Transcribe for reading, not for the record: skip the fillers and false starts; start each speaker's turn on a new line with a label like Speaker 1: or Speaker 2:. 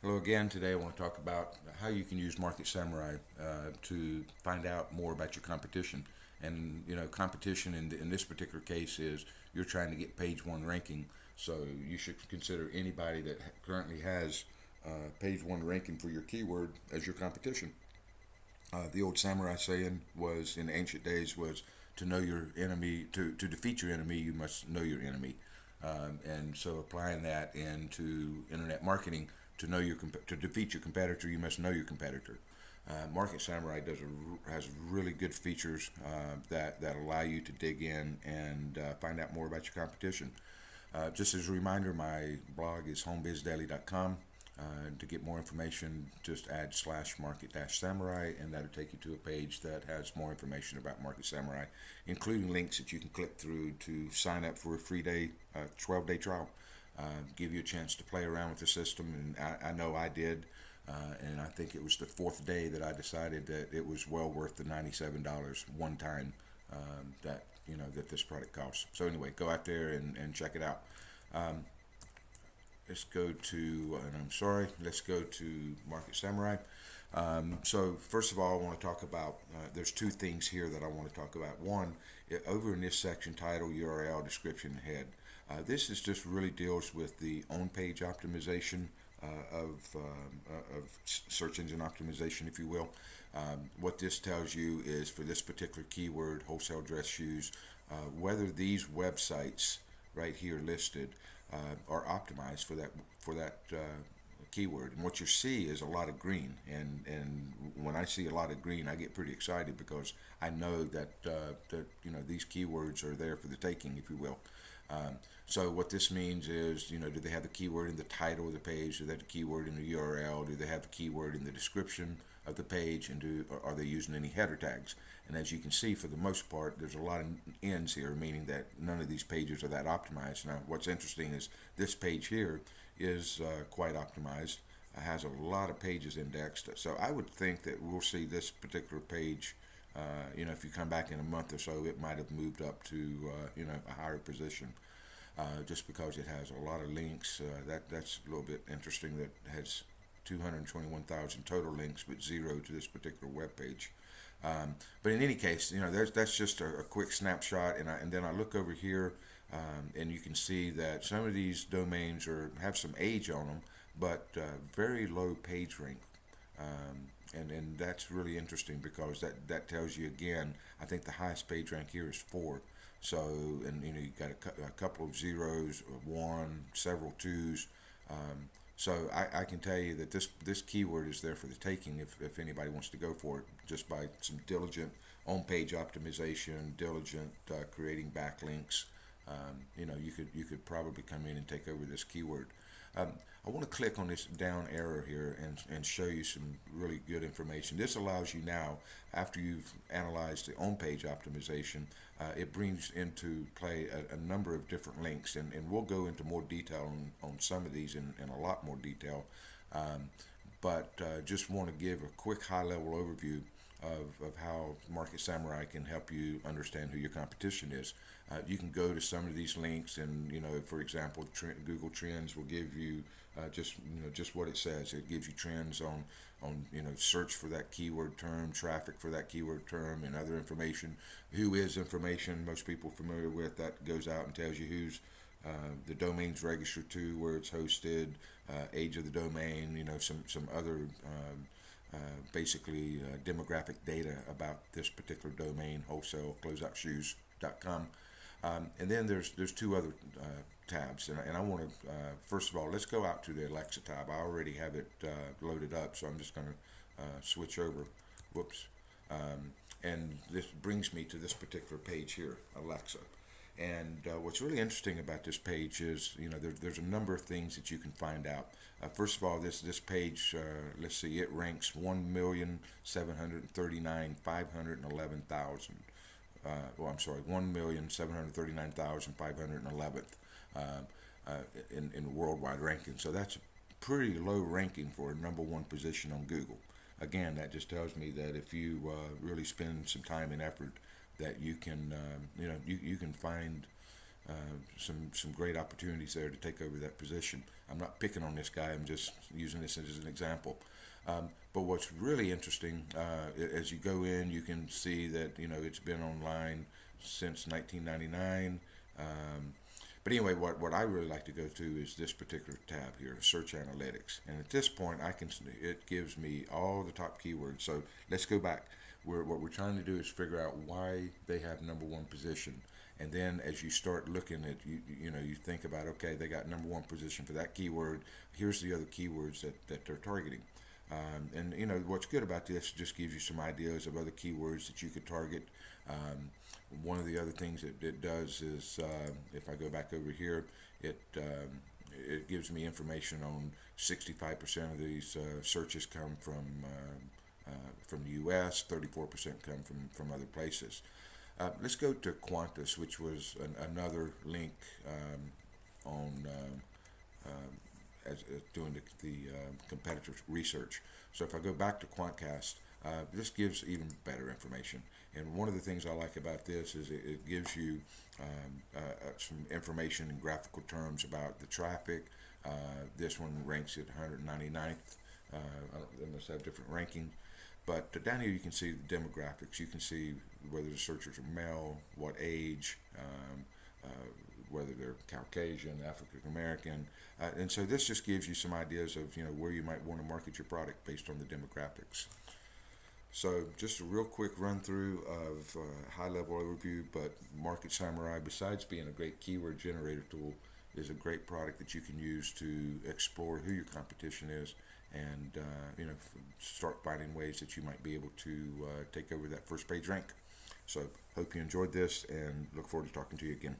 Speaker 1: Hello again. Today I want to talk about how you can use Market Samurai to find out more about your competition. And competition in this particular case is you're trying to get page one ranking. So you should consider anybody that currently has page one ranking for your keyword as your competition. The old samurai saying was in ancient days was to know your enemy, to defeat your enemy, you must know your enemy. And so applying that into internet marketing, to defeat your competitor, you must know your competitor. Market Samurai has really good features that allow you to dig in and find out more about your competition. Just as a reminder, my blog is homebizdaily.com. To get more information, just add /market-samurai, and that'll take you to a page that has more information about Market Samurai, including links that you can click through to sign up for a free 12-day trial. Give you a chance to play around with the system, and I know I did. And I think it was the fourth day that I decided that it was well worth the $97 one time that this product costs. So anyway, go out there and check it out. Let's go to, and I'm sorry, let's go to Market Samurai. So first of all, I want to talk about, there's two things here that I want to talk about. One, over in this section, title, URL, description, head. This is just really deals with the on-page optimization of search engine optimization, if you will. What this tells you is for this particular keyword, wholesale dress shoes, whether these websites right here listed are optimized for that keyword. And what you see is a lot of green, and when I see a lot of green, I get pretty excited because I know that these keywords are there for the taking, if you will. So what this means is, do they have the keyword in the title of the page? Do they have the keyword in the URL? Do they have the keyword in the description of the page? And are they using any header tags? And as you can see, for the most part, there's a lot of ends here, meaning that none of these pages are that optimized. Now, what's interesting is this page here is quite optimized. It has a lot of pages indexed. So I would think that we'll see this particular page, if you come back in a month or so, it might have moved up to, a higher position. Just because it has a lot of links. That's a little bit interesting. That has 221,000 total links, but zero to this particular web page. But in any case, that's just a quick snapshot, and then I look over here, and you can see that some of these domains have some age on them, but very low page rank. And that's really interesting because that tells you again. I think the highest page rank here is 4. So, and you got a couple of zeros, one, several twos. So I can tell you that this keyword is there for the taking if anybody wants to go for it, just by some diligent on-page optimization, diligent creating backlinks. You could probably come in and take over this keyword. I want to click on this down arrow here and show you some really good information. This allows you now, after you've analyzed the on-page optimization, it brings into play a number of different links, and we'll go into more detail on some of these in a lot more detail. But just want to give a quick high-level overview of how Market Samurai can help you understand who your competition is. You can go to some of these links, and for example, Google Trends will give you just what it says. It gives you trends on search for that keyword term, traffic for that keyword term, and other information. Who is information most people are familiar with, that goes out and tells you who's the domain's registered to, where it's hosted, age of the domain, some other basically demographic data about this particular domain, wholesale closeoutshoes.com. And then there's two other tabs, and I want to first of all, let's go out to the Alexa tab. I already have it loaded up, so I'm just going to switch over. Whoops. And this brings me to this particular page here, Alexa. And what's really interesting about this page is, there's a number of things that you can find out. First of all, this page, let's see, it ranks 1,739,511,000. I'm sorry, 1,739,511th in worldwide ranking. So that's a pretty low ranking for a number one position on Google. Again, that just tells me that if you really spend some time and effort, that you can you can find some great opportunities there to take over that position. I'm not picking on this guy. I'm just using this as an example. But what's really interesting, as you go in, you can see that it's been online since 1999. But anyway, what I really like to go to is this particular tab here, Search Analytics. And at this point, it gives me all the top keywords. So let's go back. What we're trying to do is figure out why they have number one position. And then as you start looking at, you think about, okay, they got number one position for that keyword. Here's the other keywords that they're targeting. And what's good about this just gives you some ideas of other keywords that you could target. One of the other things that it does is, if I go back over here, it gives me information on 65% of these searches come from the U.S., 34% come from other places. Let's go to Qantas, which was another link on as doing the competitor research. So if I go back to Quantcast, this gives even better information. And one of the things I like about this is it gives you some information in graphical terms about the traffic. This one ranks at 199th. They must have different ranking. But down here you can see the demographics. You can see whether the searchers are male, what age, whether they're Caucasian, African American, and so this just gives you some ideas of where you might want to market your product based on the demographics. So just a real quick run through of high level overview, but Market Samurai, besides being a great keyword generator tool, is a great product that you can use to explore who your competition is and start finding ways that you might be able to take over that first page rank. So hope you enjoyed this and look forward to talking to you again.